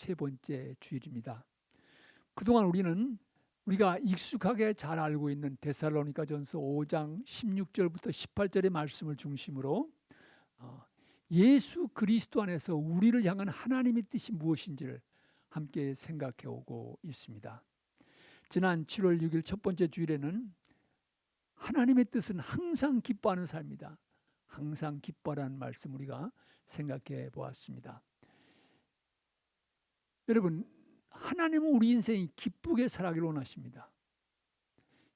세 번째 주일입니다. 그동안 우리가 익숙하게 잘 알고 있는 데살로니가전서 5장 16절부터 18절의 말씀을 중심으로 예수 그리스도 안에서 우리를 향한 하나님의 뜻이 무엇인지를 함께 생각해 오고 있습니다. 지난 7월 6일 첫 번째 주일에는 하나님의 뜻은 항상 기뻐하는 삶이다. 항상 기뻐하라는 말씀 우리가 생각해 보았습니다. 여러분, 하나님은 우리 인생이 기쁘게 살아가기를 원하십니다.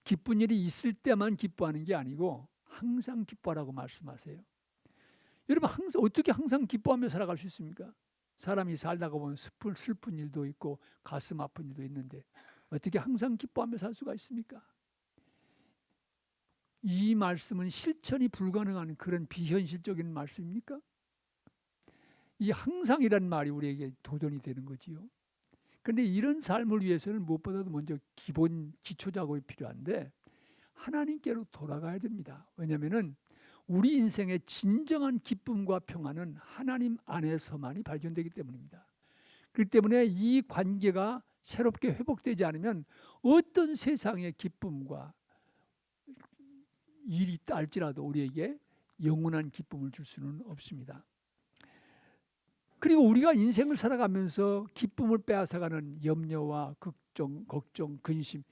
기쁜 일이 있을 때만 기뻐하는 게 아니고 항상 기뻐하라고 말씀하세요. 여러분, 어떻게 항상 기뻐하며 살아갈 수 있습니까? 사람이 살다가 보면 슬픈 일도 있고 가슴 아픈 일도 있는데 어떻게 항상 기뻐하며 살 수가 있습니까? 이 말씀은 실천이 불가능한 그런 비현실적인 말씀입니까? 이 항상이란 말이 우리에게 도전이 되는 거지요. 그런데 이런 삶을 위해서는 무엇보다도 먼저 기본 기초 작업이 필요한데 하나님께로 돌아가야 됩니다. 왜냐하면 우리 인생의 진정한 기쁨과 평안은 하나님 안에서만이 발견되기 때문입니다. 그렇기 때문에 이 관계가 새롭게 회복되지 않으면 어떤 세상의 기쁨과 일이 있다 할지라도 우리에게 영원한 기쁨을 줄 수는 없습니다. 그리고 우리가 인생을 살아가면서 기쁨을 빼앗아가는 염려와 걱정, 근심,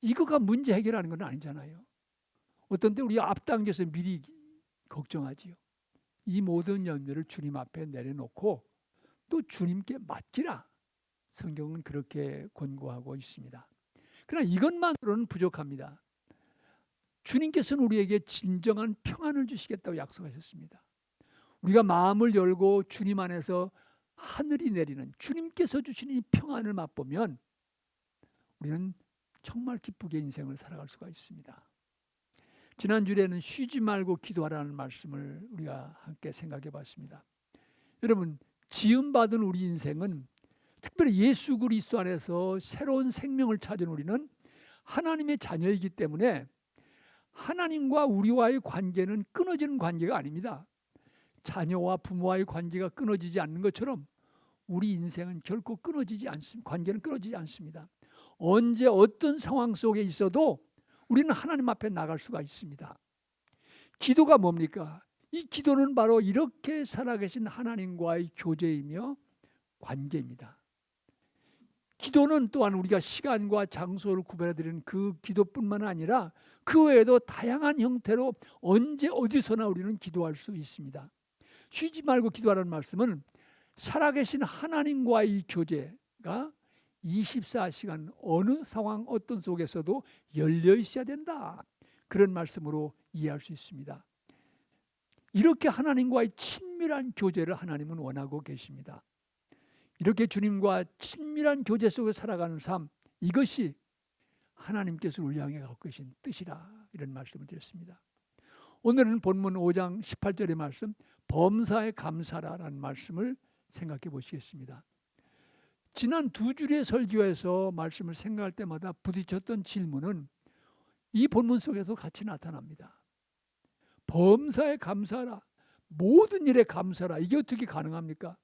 이거가 문제 해결하는 건 아니잖아요. 어떤 때 우리가 앞당겨서 미리 걱정하지요. 이 모든 염려를 주님 앞에 내려놓고 또 주님께 맡기라. 성경은 그렇게 권고하고 있습니다. 그러나 이것만으로는 부족합니다. 주님께서는 우리에게 진정한 평안을 주시겠다고 약속하셨습니다. 우리가 마음을 열고 주님 안에서 하늘이 내리는 주님께서 주시는 이 평안을 맛보면 우리는 정말 기쁘게 인생을 살아갈 수가 있습니다. 지난주에는 쉬지 말고 기도하라는 말씀을 우리가 함께 생각해 봤습니다. 여러분, 지음받은 우리 인생은 특별히 예수 그리스도 안에서 새로운 생명을 찾은 우리는 하나님의 자녀이기 때문에 하나님과 우리와의 관계는 끊어지는 관계가 아닙니다. 자녀와 부모와의 관계가 끊어지지 않는 것처럼 우리 인생은 결코 끊어지지 않습니다. 관계는 끊어지지 않습니다. 언제 어떤 상황 속에 있어도 우리는 하나님 앞에 나갈 수가 있습니다. 기도가 뭡니까? 이 기도는 바로 이렇게 살아계신 하나님과의 교제이며 관계입니다. 기도는 또한 우리가 시간과 장소를 구별해드리는 그 기도뿐만 아니라 그 외에도 다양한 형태로 언제 어디서나 우리는 기도할 수 있습니다. 쉬지 말고 기도하라는 말씀은 살아계신 하나님과의 교제가 24시간 어느 상황 어떤 속에서도 열려 있어야 된다. 그런 말씀으로 이해할 수 있습니다. 이렇게 하나님과의 친밀한 교제를 하나님은 원하고 계십니다. 이렇게 주님과 친밀한 교제 속에 살아가는 삶, 이것이 하나님께서 우리 향해 갖고 계신 뜻이라 이런 말씀을 드렸습니다. 오늘은 본문 5장 18절의 말씀 범사에 감사라라는 말씀을 생각해 보시겠습니다. 지난 두 주의 설교에서 말씀을 생각할 때마다 부딪혔던 질문은 이 본문 속에서 같이 나타납니다. 범사에 감사라, 모든 일에 감사라. 이게 어떻게 가능합니까?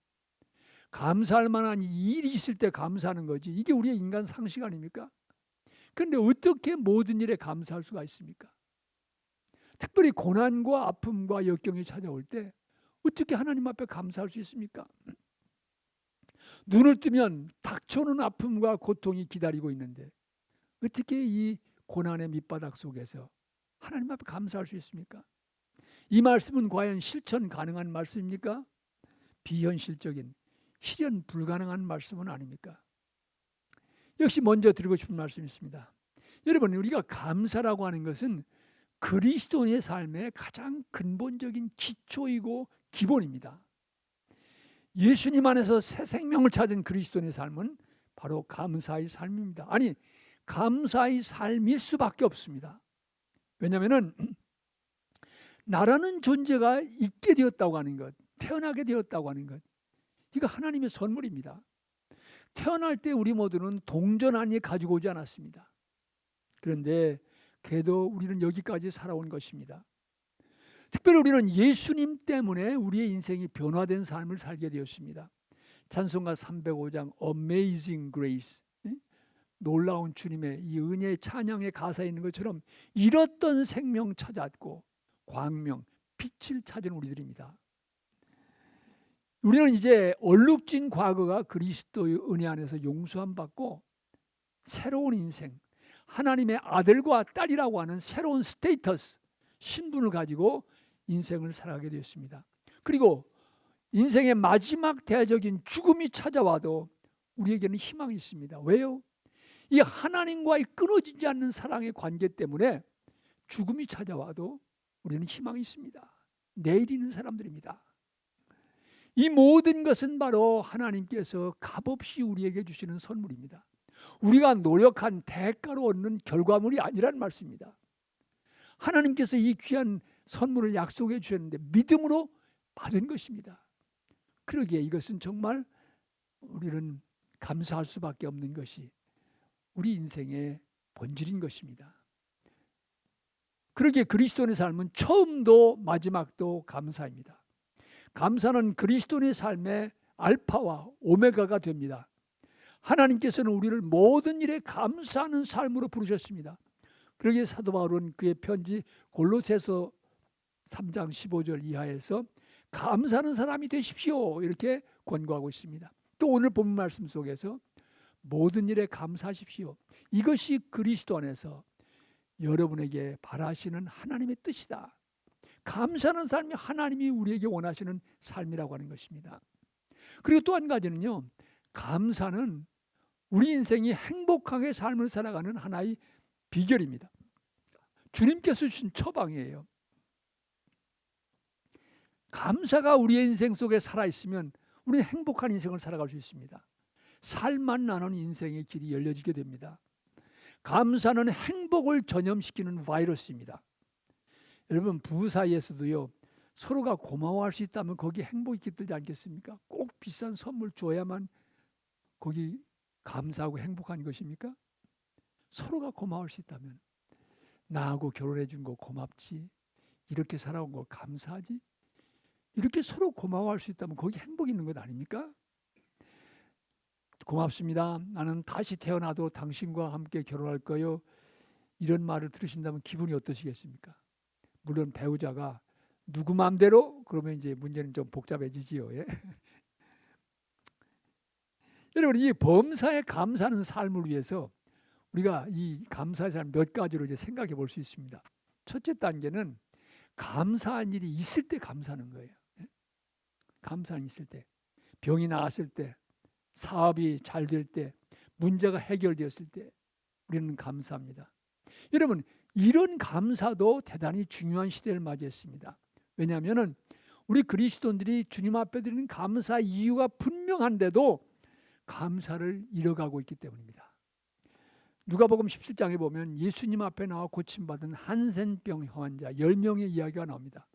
감사할 만한 일이 있을 때 감사하는 거지. 이게 우리의 인간 상식 아닙니까? 그런데 어떻게 모든 일에 감사할 수가 있습니까? 특별히 고난과 아픔과 역경이 찾아올 때 어떻게 하나님 앞에 감사할 수 있습니까? 눈을 뜨면 닥쳐오는 아픔과 고통이 기다리고 있는데 어떻게 이 고난의 밑바닥 속에서 하나님 앞에 감사할 수 있습니까? 이 말씀은 과연 실천 가능한 말씀입니까? 비현실적인 실현 불가능한 말씀은 아닙니까? 역시 먼저 드리고 싶은 말씀이 있습니다. 여러분, 우리가 감사라고 하는 것은 그리스도인의 삶의 가장 근본적인 기초이고 기본입니다. 예수님 안에서 새 생명을 찾은 그리스도인의 삶은 바로 감사의 삶입니다. 아니, 감사의 삶일 수밖에 없습니다. 왜냐하면 나라는 존재가 있게 되었다고 하는 것, 태어나게 되었다고 하는 것, 이거 하나님의 선물입니다. 태어날 때 우리 모두는 동전 한 개 가지고 오지 않았습니다. 그런데 그래도 우리는 여기까지 살아온 것입니다. 특별히 우리는 예수님 때문에 우리의 인생이 변화된 삶을 살게 되었습니다. 찬송가 305장 Amazing Grace, 놀라운 주님의 이 은혜의 찬양의 가사에 있는 것처럼 잃었던 생명 찾았고 광명, 빛을 찾은 우리들입니다. 우리는 이제 얼룩진 과거가 그리스도의 은혜 안에서 용서함 받고 새로운 인생, 하나님의 아들과 딸이라고 하는 새로운 스테이터스, 신분을 가지고 인생을 살아가게 되었습니다. 그리고 인생의 마지막 대적인 죽음이 찾아와도 우리에게는 희망이 있습니다. 왜요? 이 하나님과의 끊어지지 않는 사랑의 관계 때문에 죽음이 찾아와도 우리는 희망이 있습니다. 내일 있는 사람들입니다. 이 모든 것은 바로 하나님께서 값없이 우리에게 주시는 선물입니다. 우리가 노력한 대가로 얻는 결과물이 아니라는 말씀입니다. 하나님께서 이 귀한 선물을 약속해 주셨는데 믿음으로 받은 것입니다. 그러기에 이것은 정말 우리는 감사할 수밖에 없는 것이 우리 인생의 본질인 것입니다. 그러기에 그리스도인의 삶은 처음도 마지막도 감사입니다. 감사는 그리스도인의 삶의 알파와 오메가가 됩니다. 하나님께서는 우리를 모든 일에 감사하는 삶으로 부르셨습니다. 그러기에 사도 바울은 그의 편지 골로새서 3장 15절 이하에서 감사하는 사람이 되십시오 이렇게 권고하고 있습니다. 또 오늘 본문 말씀 속에서 모든 일에 감사하십시오. 이것이 그리스도 안에서 여러분에게 바라시는 하나님의 뜻이다. 감사하는 삶이 하나님이 우리에게 원하시는 삶이라고 하는 것입니다. 그리고 또 한 가지는요, 감사는 우리 인생이 행복하게 삶을 살아가는 하나의 비결입니다. 주님께서 주신 처방이에요. 감사가 우리의 인생 속에 살아있으면 우리는 행복한 인생을 살아갈 수 있습니다. 살만 나는 인생의 길이 열려지게 됩니다. 감사는 행복을 전염시키는 바이러스입니다. 여러분 부부 사이에서도요, 서로가 고마워할 수 있다면 거기 행복이 깃들지 않겠습니까? 꼭 비싼 선물 줘야만 거기 감사하고 행복한 것입니까? 서로가 고마울 수 있다면 나하고 결혼해 준 거 고맙지, 이렇게 살아온 거 감사하지, 이렇게 서로 고마워할 수 있다면 거기 행복이 있는 것 아닙니까? 고맙습니다. 나는 다시 태어나도 당신과 함께 결혼할 거요. 이런 말을 들으신다면 기분이 어떠시겠습니까? 물론 배우자가 누구 마음대로 그러면 이제 문제는 좀 복잡해지지요. 예? 여러분 이 범사에 감사하는 삶을 위해서 우리가 이 감사의 삶 몇 가지로 이제 생각해 볼 수 있습니다. 첫째 단계는 감사한 일이 있을 때 감사하는 거예요. 예? 감사는 있을 때, 병이 나았을 때, 사업이 잘 될 때, 문제가 해결되었을 때 우리는 감사합니다. 여러분 이런 감사도 대단히 중요한 시대를 맞이했습니다. 왜냐하면 우리 그리스도인들이 주님 앞에 드리는 감사 이유가 분명한데도 감사를 잃어가고 있기 때문입니다. 누가복음 17장에 보면 예수님 앞에 나와 고침받은 한센병 환자 10명의 이야기가 나옵니다.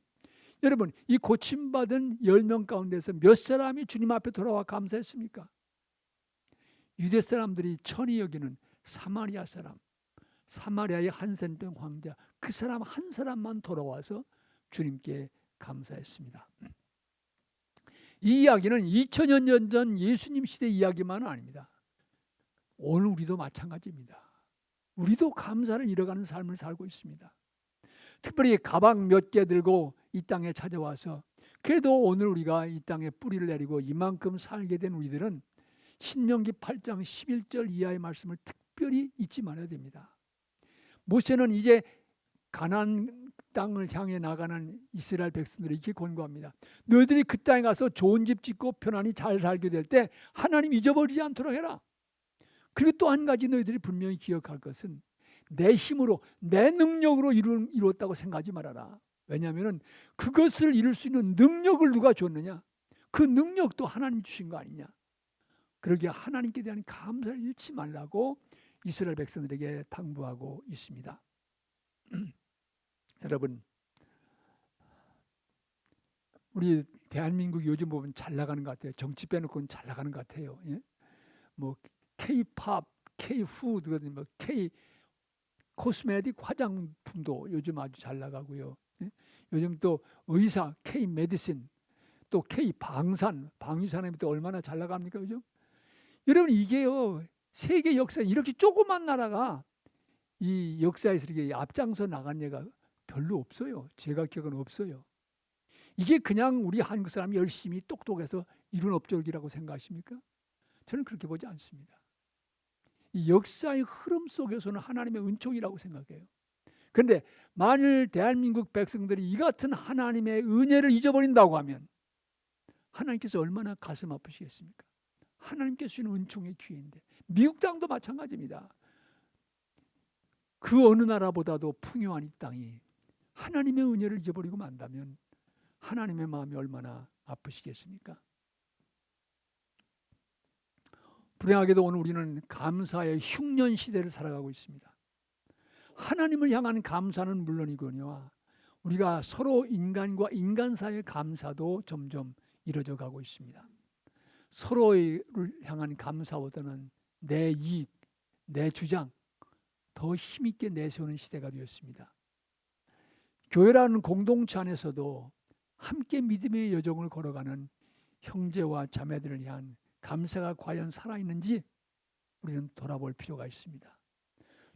여러분 이 고침받은 10명 가운데서 몇 사람이 주님 앞에 돌아와 감사했습니까? 유대 사람들이 천히 여기는 사마리아 사람, 사마리아의 한센병 환자, 그 사람 한 사람만 돌아와서 주님께 감사했습니다. 이 이야기는 2000년 전 예수님 시대 이야기만은 아닙니다. 오늘 우리도 마찬가지입니다. 우리도 감사를 잃어가는 삶을 살고 있습니다. 특별히 가방 몇 개 들고 이 땅에 찾아와서 그래도 오늘 우리가 이 땅에 뿌리를 내리고 이만큼 살게 된 우리들은 신명기 8장 11절 이하의 말씀을 특별히 잊지 말아야 됩니다. 모세는 이제 가나안 땅을 향해 나가는 이스라엘 백성들이 이렇게 권고합니다. 너희들이 그 땅에 가서 좋은 집 짓고 편안히 잘 살게 될 때 하나님 잊어버리지 않도록 해라. 그리고 또 한 가지 너희들이 분명히 기억할 것은 내 힘으로 내 능력으로 이루었다고 생각하지 말아라. 왜냐하면 그것을 이룰 수 있는 능력을 누가 줬느냐? 그 능력도 하나님 주신 거 아니냐? 그러기에 하나님께 대한 감사를 잃지 말라고 이스라엘 백성들에게 당부하고 있습니다. 여러분 우리 대한민국 요즘 보면 잘 나가는 것 같아요. 정치 빼놓고는 잘 나가는 것 같아요. 예? 뭐 K-팝, K-푸드, 뭐 K 코스메틱 화장품도 요즘 아주 잘 나가고요. 예? 요즘 또 의사 K 메디신 또 K 방위산업이 또 얼마나 잘 나갑니까, 그죠? 여러분 이게요 세계 역사 이렇게 조그만 나라가 이 역사에서 이렇게 앞장서 나간 예가 별로 없어요. 제가 기억은 없어요. 이게 그냥 우리 한국 사람이 열심히 똑똑해서 이룬 업적이라고 생각하십니까? 저는 그렇게 보지 않습니다. 이 역사의 흐름 속에서는 하나님의 은총이라고 생각해요. 그런데 만일 대한민국 백성들이 이 같은 하나님의 은혜를 잊어버린다고 하면 하나님께서 얼마나 가슴 아프시겠습니까? 하나님께서 주는 은총의 기회인데 미국 땅도 마찬가지입니다. 그 어느 나라보다도 풍요한 이 땅이 하나님의 은혜를 잊어버리고 만다면 하나님의 마음이 얼마나 아프시겠습니까? 불행하게도 오늘 우리는 감사의 흉년 시대를 살아가고 있습니다. 하나님을 향한 감사는 물론이거니와 우리가 서로 인간과 인간 사이의 감사도 점점 이루어져 가고 있습니다. 서로를 향한 감사보다는 내 이익, 내 주장 더 힘있게 내세우는 시대가 되었습니다. 교회라는 공동체 안에서도 함께 믿음의 여정을 걸어가는 형제와 자매들을 향한 감사가 과연 살아있는지 우리는 돌아볼 필요가 있습니다.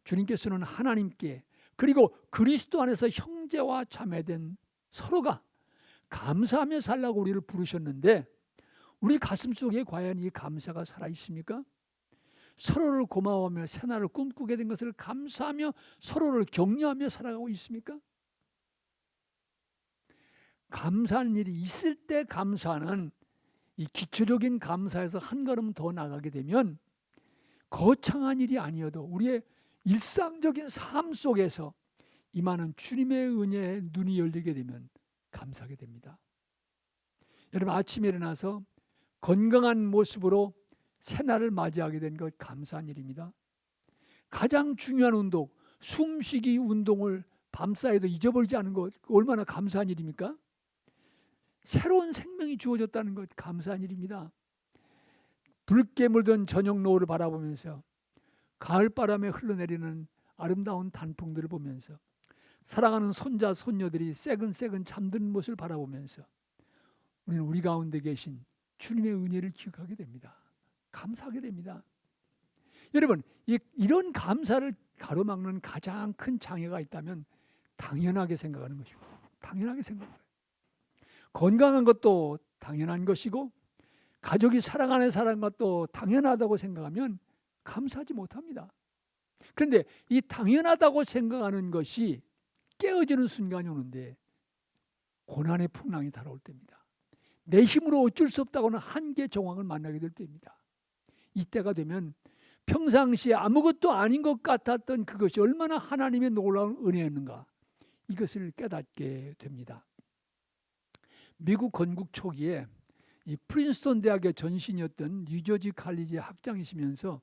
주님께서는 하나님께 그리고 그리스도 안에서 형제와 자매된 서로가 감사하며 살라고 우리를 부르셨는데 우리 가슴 속에 과연 이 감사가 살아있습니까? 서로를 고마워하며 새날을 꿈꾸게 된 것을 감사하며 서로를 격려하며 살아가고 있습니까? 감사한 일이 있을 때 감사하는 이 기초적인 감사에서 한 걸음 더 나가게 되면 거창한 일이 아니어도 우리의 일상적인 삶 속에서 임하는 주님의 은혜에 눈이 열리게 되면 감사하게 됩니다. 여러분 아침에 일어나서 건강한 모습으로 새날을 맞이하게 된 것 감사한 일입니다. 가장 중요한 운동, 숨쉬기 운동을 밤사이도 잊어버리지 않은 것 얼마나 감사한 일입니까? 새로운 생명이 주어졌다는 것 감사한 일입니다. 붉게 물든 저녁 노을을 바라보면서 가을바람에 흘러내리는 아름다운 단풍들을 보면서 사랑하는 손자 손녀들이 새근새근 잠드는 모습을 바라보면서 우리는 우리 가운데 계신 주님의 은혜를 기억하게 됩니다. 감사하게 됩니다. 여러분 이런 감사를 가로막는 가장 큰 장애가 있다면 당연하게 생각하는 것이고 당연하게 생각해요. 건강한 것도 당연한 것이고 가족이 사랑하는 사람도 당연하다고 생각하면 감사하지 못합니다. 그런데 이 당연하다고 생각하는 것이 깨어지는 순간이 오는데 고난의 풍랑이 달아올 때입니다. 내 힘으로 어쩔 수 없다고는 한계 정황을 만나게 될 때입니다. 이때가 되면 평상시에 아무것도 아닌 것 같았던 그것이 얼마나 하나님의 놀라운 은혜였는가 이것을 깨닫게 됩니다. 미국 건국 초기에 이 프린스턴 대학의 전신이었던 뉴저지 칼리지 학장이시면서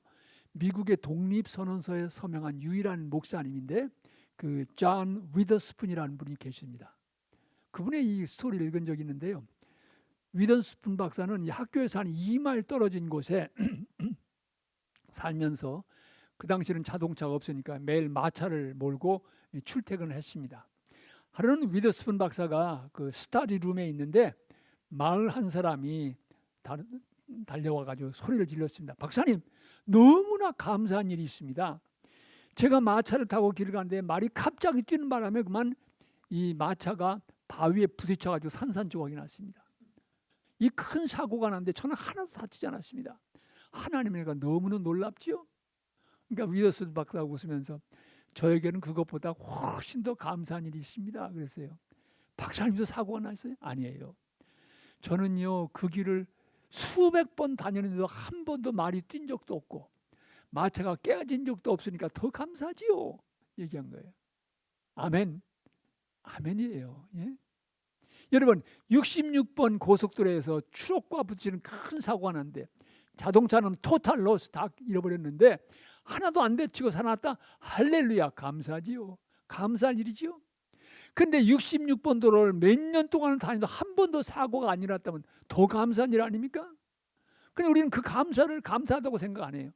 미국의 독립선언서에 서명한 유일한 목사님인데 그 존 위더스푼이라는 분이 계십니다. 그분의 이 스토리를 읽은 적이 있는데요. 위더스푼 박사는 이 학교에서 한 2마일 떨어진 곳에 살면서 그 당시에는 자동차가 없으니까 매일 마차를 몰고 출퇴근을 했습니다. 하루는 위더스푼 박사가 그 스터디 룸에 있는데 마을 한 사람이 달려와가지고 소리를 질렀습니다. 박사님, 너무나 감사한 일이 있습니다. 제가 마차를 타고 길을 가는데 말이 갑자기 뛰는 바람에 그만 이 마차가 바위에 부딪혀가지고 산산조각이 났습니다. 이 큰 사고가 났는데 저는 하나도 다치지 않았습니다. 하나님의 은혜가 너무나 놀랍지요. 그러니까 위더스푼 박사가 웃으면서 저에게는 그것보다 훨씬 더 감사한 일이 있습니다. 그랬어요. 박사님도 사고가 났어요? 아니에요. 저는요 그 길을 수백 번 다녔는데도 한 번도 말이 뛴 적도 없고 마차가 깨진 적도 없으니까 더 감사하지요. 얘기한 거예요. 아멘. 아멘이에요. 예? 여러분 66번 고속도로에서 추락과 부딪히는 큰 사고가 났는데 자동차는 토탈 로스 다 잃어버렸는데 하나도 안 다치고 살아났다. 할렐루야 감사하지요. 감사할 일이지요. 근데 66번 도로를 몇 년 동안 다니도 한 번도 사고가 안 일어났다면 더 감사한 일 아닙니까? 근데 우리는 그 감사를 감사하다고 생각 안 해요.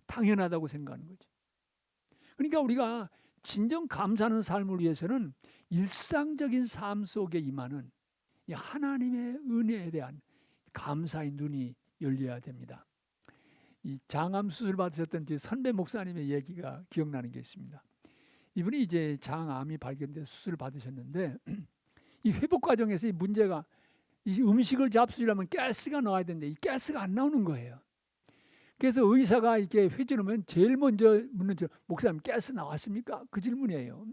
당연하다고 생각하는 거죠. 그러니까 우리가 진정 감사하는 삶을 위해서는 일상적인 삶 속에 임하는 이 하나님의 은혜에 대한 감사의 눈이 열려야 됩니다. 이 장암 수술 받으셨던 선배 목사님의 얘기가 기억나는 게 있습니다. 이분이 이제 장암이 발견돼 수술을 받으셨는데 이 회복 과정에서 이 문제가 이 음식을 잡수려면 가스가 나와야 되는데 이 가스가 안 나오는 거예요. 그래서 의사가 이렇게 회주하면 제일 먼저 묻는 목사님 가스 나왔습니까? 그 질문이에요.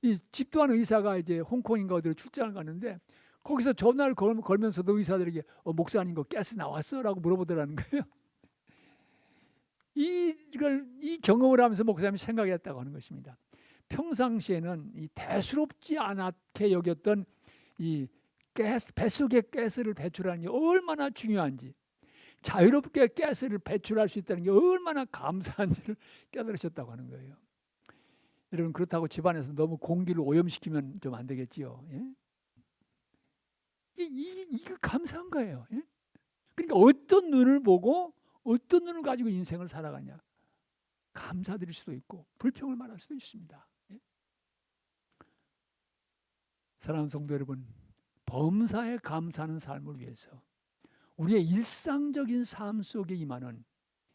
이 집도한 의사가 이제 홍콩인가 어디로 출장을 갔는데 거기서 전화를 걸면서도 의사들에게 목사님 거 가스 나왔어라고 물어보더라는 거예요. 이 경험을 하면서 목사님이 생각했다고 하는 것입니다. 평상시에는 이 대수롭지 않게 여겼던 이 가스, 뱃속에 가스를 배출하는 게 얼마나 중요한지, 자유롭게 가스를 배출할 수 있다는 게 얼마나 감사한지를 깨달으셨다고 하는 거예요. 여러분, 그렇다고 집안에서 너무 공기를 오염시키면 좀 안 되겠지요. 예? 이거 감사한 거예요. 예? 그러니까 어떤 눈을 보고 어떤 눈을 가지고 인생을 살아가냐, 감사드릴 수도 있고 불평을 말할 수도 있습니다. 예? 사랑하는 성도 여러분, 범사에 감사하는 삶을 위해서 우리의 일상적인 삶 속에 임하는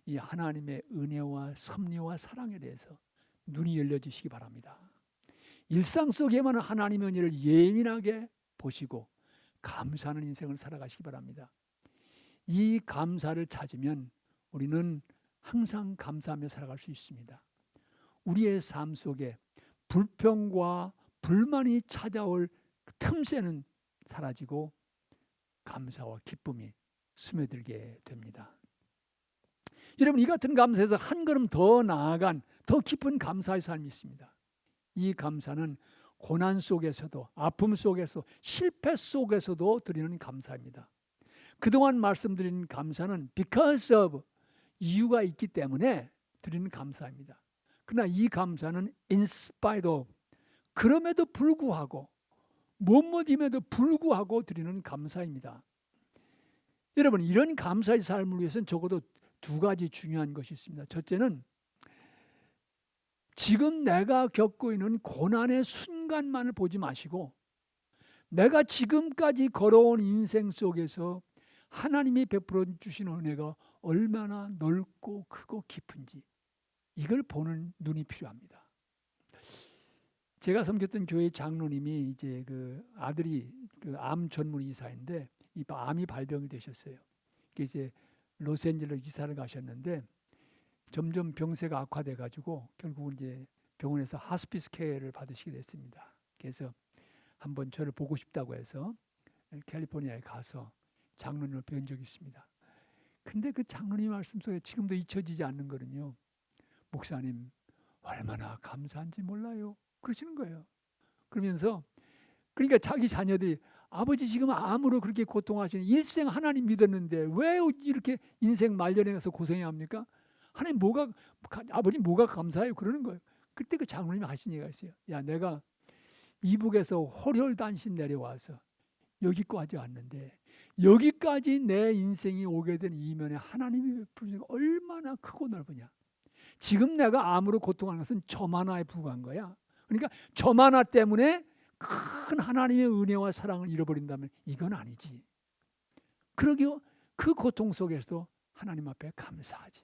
이 하나님의 은혜와 섭리와 사랑에 대해서 눈이 열려지시기 바랍니다. 일상 속에만 하나님의 은혜를 예민하게 보시고 감사하는 인생을 살아가시기 바랍니다. 이 감사를 찾으면 우리는 항상 감사하며 살아갈 수 있습니다. 우리의 삶 속에 불평과 불만이 찾아올 틈새는 사라지고 감사와 기쁨이 스며들게 됩니다. 여러분, 이 같은 감사에서 한 걸음 더 나아간 더 깊은 감사의 삶이 있습니다. 이 감사는 고난 속에서도, 아픔 속에서, 실패 속에서도 드리는 감사입니다. 그동안 말씀드린 감사는 because of, 이유가 있기 때문에 드리는 감사입니다. 그러나 이 감사는 in spite of, 그럼에도 불구하고, 무엇임에도 불구하고 드리는 감사입니다. 여러분, 이런 감사의 삶을 위해서는 적어도 두 가지 중요한 것이 있습니다. 첫째는 지금 내가 겪고 있는 고난의 순간만을 보지 마시고 내가 지금까지 걸어온 인생 속에서 하나님이 베풀어 주신 은혜가 얼마나 넓고 크고 깊은지 이걸 보는 눈이 필요합니다. 제가 섬겼던 교회 장로님이 이제 그 아들이 그 암 전문 의사인데 이 암이 발병이 되셨어요. 이제 로스앤젤레스 이사를 가셨는데 점점 병세가 악화돼 가지고 결국은 이제 병원에서 하스피스 케어를 받으시게 됐습니다. 그래서 한번 저를 보고 싶다고 해서 캘리포니아에 가서 장로님을 뵌 적이 있습니다. 근데 그 장로님 말씀 속에 지금도 잊혀지지 않는 거는요, 목사님 얼마나 감사한지 몰라요, 그러시는 거예요. 그러면서 그러니까 자기 자녀들이 아버지 지금 암으로 그렇게 고통하시는 일생 하나님 믿었는데 왜 이렇게 인생 말년에 가서 고생해야 합니까? 하나님 아버지 뭐가 감사해요? 그러는 거예요. 그때 그 장로님이 하신 얘기가 있어요. 야, 내가 이북에서 홀혈단신 내려와서 여기까지 왔는데 여기까지 내 인생이 오게 된 이면에 하나님이 베푸신 얼마나 크고 넓으냐. 지금 내가 암으로 고통하는 것은 점 하나에 불과한 거야. 그러니까 점 하나 때문에 큰 하나님의 은혜와 사랑을 잃어버린다면 이건 아니지. 그러기에 그 고통 속에서도 하나님 앞에 감사하지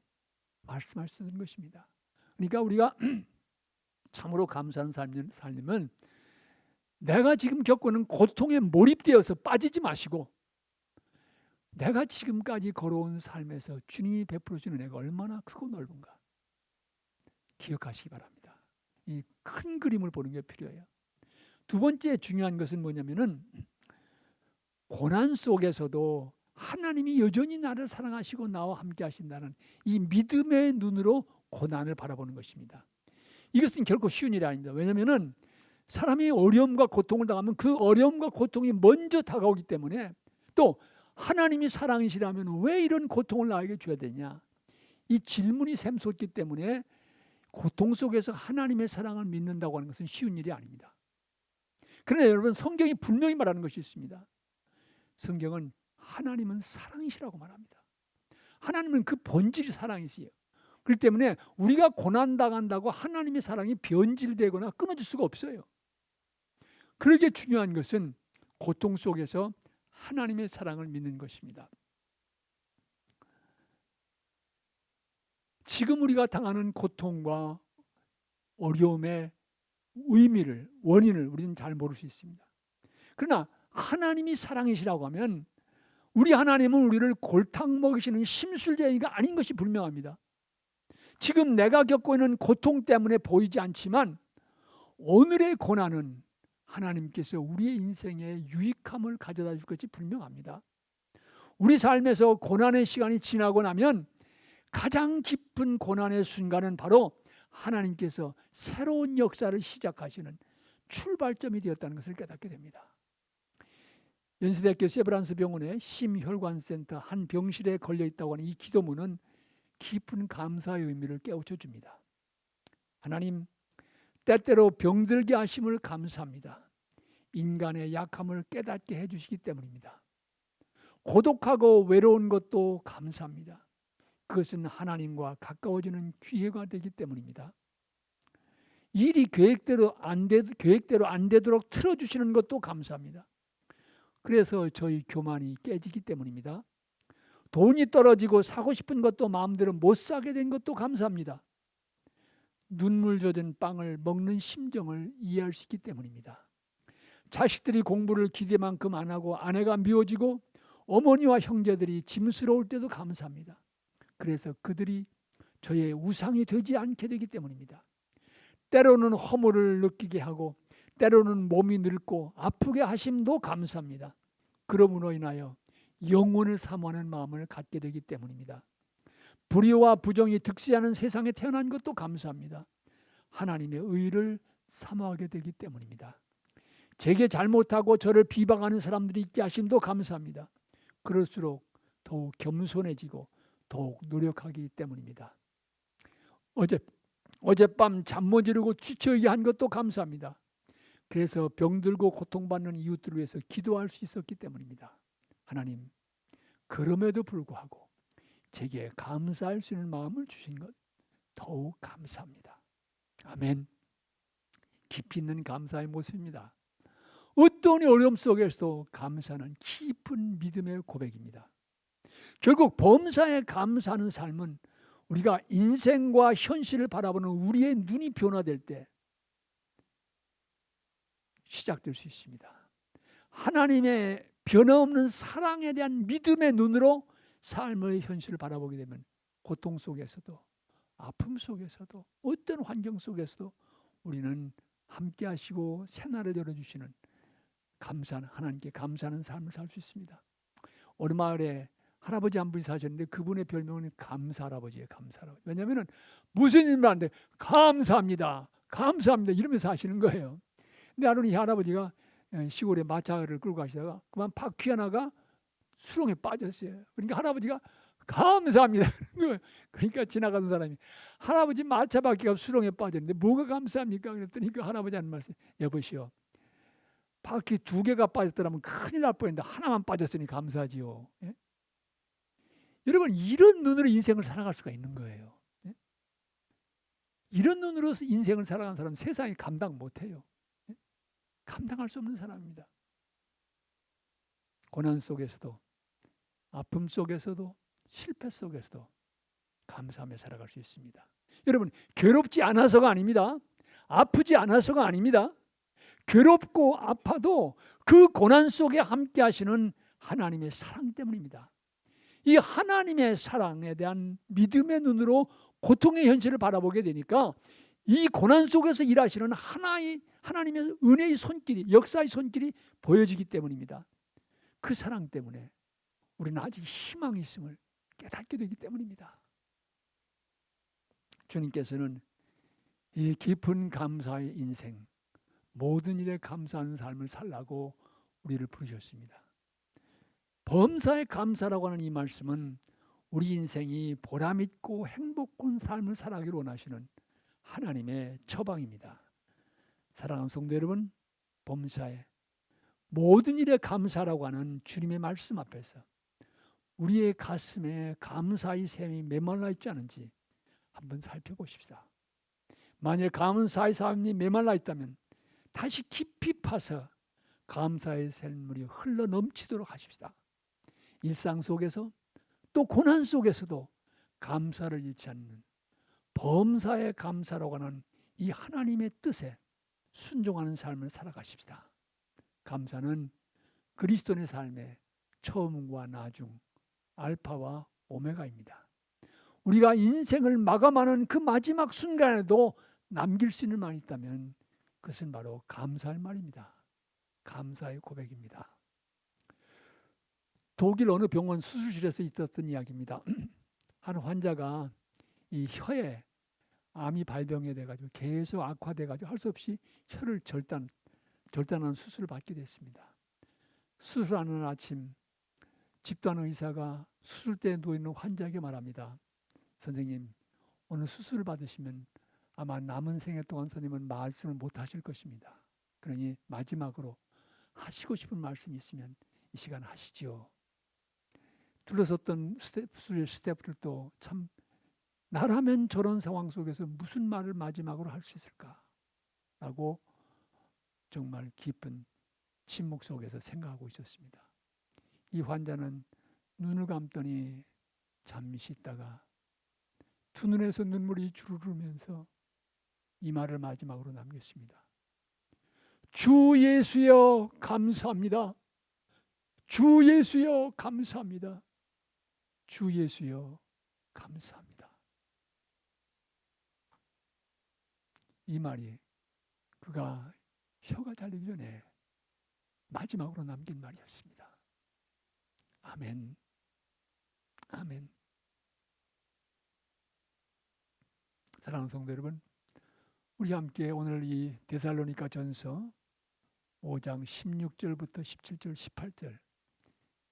말씀할 수 있는 것입니다. 그러니까 우리가 참으로 감사한 삶은 내가 지금 겪고 있는 고통에 몰입되어서 빠지지 마시고 내가 지금까지 걸어온 삶에서 주님이 베풀어 주는 은혜가 얼마나 크고 넓은가 기억하시기 바랍니다. 이 큰 그림을 보는 게 필요해요. 두 번째 중요한 것은 뭐냐면은 고난 속에서도 하나님이 여전히 나를 사랑하시고 나와 함께 하신다는 이 믿음의 눈으로 고난을 바라보는 것입니다. 이것은 결코 쉬운 일이 아닙니다. 왜냐하면 사람이 어려움과 고통을 당하면 그 어려움과 고통이 먼저 다가오기 때문에 또 하나님이 사랑이시라면 왜 이런 고통을 나에게 줘야 되냐, 이 질문이 샘솟기 때문에 고통 속에서 하나님의 사랑을 믿는다고 하는 것은 쉬운 일이 아닙니다. 그러나 여러분, 성경이 분명히 말하는 것이 있습니다. 성경은 하나님은 사랑이시라고 말합니다. 하나님은 그 본질이 사랑이시에요. 그렇기 때문에 우리가 고난당한다고 하나님의 사랑이 변질되거나 끊어질 수가 없어요. 그러기에 중요한 것은 고통 속에서 하나님의 사랑을 믿는 것입니다. 지금 우리가 당하는 고통과 어려움의 의미를, 원인을 우리는 잘 모를 수 있습니다. 그러나 하나님이 사랑이시라고 하면 우리 하나님은 우리를 골탕 먹이시는 심술쟁이가 아닌 것이 분명합니다. 지금 내가 겪고 있는 고통 때문에 보이지 않지만 오늘의 고난은 하나님께서 우리의 인생에 유익함을 가져다 줄 것이 분명합니다. 우리 삶에서 고난의 시간이 지나고 나면 가장 깊은 고난의 순간은 바로 하나님께서 새로운 역사를 시작하시는 출발점이 되었다는 것을 깨닫게 됩니다. 연세대학교 세브란스 병원의 심혈관센터 한 병실에 걸려있다고 하는 이 기도문은 깊은 감사의 의미를 깨우쳐 줍니다. 하나님, 때때로 병들게 하심을 감사합니다. 인간의 약함을 깨닫게 해주시기 때문입니다. 고독하고 외로운 것도 감사합니다. 그것은 하나님과 가까워지는 기회가 되기 때문입니다. 일이 계획대로 안 되도록 틀어주시는 것도 감사합니다. 그래서 저희 교만이 깨지기 때문입니다. 돈이 떨어지고 사고 싶은 것도 마음대로 못 사게 된 것도 감사합니다. 눈물 젖은 빵을 먹는 심정을 이해할 수 있기 때문입니다. 자식들이 공부를 기대만큼 안 하고 아내가 미워지고 어머니와 형제들이 짐스러울 때도 감사합니다. 그래서 그들이 저의 우상이 되지 않게 되기 때문입니다. 때로는 허물을 느끼게 하고 때로는 몸이 늙고 아프게 하심도 감사합니다. 그러므로 인하여 영혼을 사모하는 마음을 갖게 되기 때문입니다. 불의와 부정이 득세하는 세상에 태어난 것도 감사합니다. 하나님의 의를 사모하게 되기 때문입니다. 제게 잘못하고 저를 비방하는 사람들이 있게 하심도 감사합니다. 그럴수록 더욱 겸손해지고 더욱 노력하기 때문입니다. 어젯밤 잠 못 이루고 지쳐있게 한 것도 감사합니다. 그래서 병들고 고통받는 이웃들을 위해서 기도할 수 있었기 때문입니다. 하나님, 그럼에도 불구하고 제게 감사할 수 있는 마음을 주신 것 더욱 감사합니다. 아멘. 깊이 있는 감사의 모습입니다. 어떤 어려움 속에서도 감사는 깊은 믿음의 고백입니다. 결국 범사에 감사하는 삶은 우리가 인생과 현실을 바라보는 우리의 눈이 변화될 때 시작될 수 있습니다. 하나님의 변함없는 사랑에 대한 믿음의 눈으로 삶의 현실을 바라보게 되면 고통 속에서도 아픔 속에서도 어떤 환경 속에서도 우리는 함께 하시고 새날을 열어주시는 감사는 하나님께 감사하는 삶을 살 수 있습니다. 어느 마을에 할아버지 한 분이 사셨는데 그분의 별명은 감사할아버지예요. 감사할아버지. 왜냐하면 무슨 일만 하는데 감사합니다. 감사합니다. 이러면서 하시는 거예요. 근데 하루는 이 할아버지가 시골에 마차를 끌고 가시다가 그만 바퀴 하나가 수렁에 빠졌어요. 그러니까 할아버지가 감사합니다. 그러니까 지나가던 사람이 할아버지 마차 바퀴가 수렁에 빠졌는데 뭐가 감사합니까? 그랬더니 그 할아버지 하는 말씀, 여보시오, 바퀴 2개가 빠졌더라면 큰일 날 뻔했는데 하나만 빠졌으니 감사하지요. 예? 여러분, 이런 눈으로 인생을 살아갈 수가 있는 거예요. 예? 이런 눈으로 인생을 살아가는 사람은 세상에 감당 못해요. 예? 감당할 수 없는 사람입니다. 고난 속에서도 아픔 속에서도 실패 속에서도 감사하며 살아갈 수 있습니다. 여러분, 괴롭지 않아서가 아닙니다. 아프지 않아서가 아닙니다. 괴롭고 아파도 그 고난 속에 함께 하시는 하나님의 사랑 때문입니다. 이 하나님의 사랑에 대한 믿음의 눈으로 고통의 현실을 바라보게 되니까 이 고난 속에서 일하시는 하나님의 은혜의 손길이, 역사의 손길이 보여지기 때문입니다. 그 사랑 때문에 우리는 아직 희망이 있음을 깨닫게 되기 때문입니다. 주님께서는 이 깊은 감사의 인생, 모든 일에 감사하는 삶을 살라고 우리를 부르셨습니다. 범사에 감사라고 하는 이 말씀은 우리 인생이 보람있고 행복한 삶을 살아가기를 원하시는 하나님의 처방입니다. 사랑하는 성도 여러분, 범사에 모든 일에 감사라고 하는 주님의 말씀 앞에서 우리의 가슴에 감사의 샘이 메말라 있지 않은지 한번 살펴보십시다. 만일 감사의 샘이 메말라 있다면 다시 깊이 파서 감사의 샘물이 흘러 넘치도록 하십시다. 일상 속에서 또 고난 속에서도 감사를 잃지 않는 범사에 감사라고 하는 이 하나님의 뜻에 순종하는 삶을 살아가십시다. 감사는 그리스도인의 삶의 처음과 나중, 알파와 오메가입니다. 우리가 인생을 마감하는 그 마지막 순간에도 남길 수 있는 말이 있다면 그것은 바로 감사할 말입니다. 감사의 고백입니다. 독일 어느 병원 수술실에서 있었던 이야기입니다. 한 환자가 이 혀에 암이 발병이 돼가지고 계속 악화돼가지고 할 수 없이 혀를 절단하는 수술을 받게 됐습니다. 수술하는 아침 집단 의사가 수술대에 누워있는 환자에게 말합니다. 선생님, 오늘 수술을 받으시면 아마 남은 생애 동안 선생님은 말씀을 못 하실 것입니다. 그러니 마지막으로 하시고 싶은 말씀이 있으면 이 시간 하시지요. 둘러섰던 스태프들도 참 나라면 저런 상황 속에서 무슨 말을 마지막으로 할 수 있을까? 라고 정말 깊은 침묵 속에서 생각하고 있었습니다. 이 환자는 눈을 감더니 잠시 있다가 두 눈에서 눈물이 주르르 흐르면서 이 말을 마지막으로 남겼습니다. 주 예수여 감사합니다. 주 예수여 감사합니다. 주 예수여 감사합니다. 이 말이 그가 혀가 잘리기 전에 마지막으로 남긴 말이었습니다. 아멘. 아멘. 사랑하는 성도 여러분, 우리 함께 오늘 이 데살로니가 전서 5장 16절부터 17절, 18절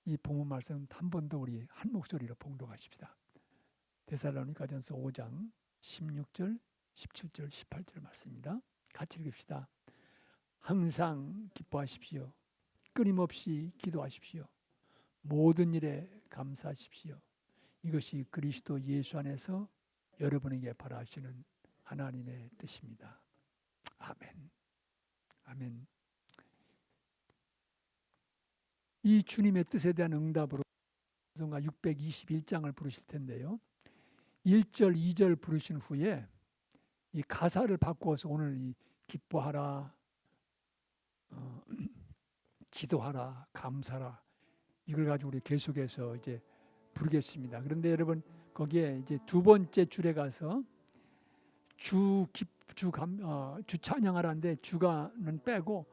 이 본문 말씀 한 번 더 우리 한 목소리로 봉독하십시다. 데살로니가 전서 5장 16절, 17절, 18절 말씀입니다. 같이 읽읍시다. 항상 기뻐하십시오. 끊임없이 기도하십시오. 모든 일에 감사하십시오. 이것이 그리스도 예수 안에서 여러분에게 바라시는 하나님의 뜻입니다. 아멘. 아멘. 이 주님의 뜻에 대한 응답으로 621장을 부르실 텐데요. 1절, 2절 부르신 후에 이 가사를 바꾸어서 오늘 이 기뻐하라, 기도하라, 감사라 이걸 가지고 우리 계속해서 이제 부르겠습니다. 그런데 여러분 거기에 이제 두 번째 줄에 가서 주 찬양하라는데 주가는 빼고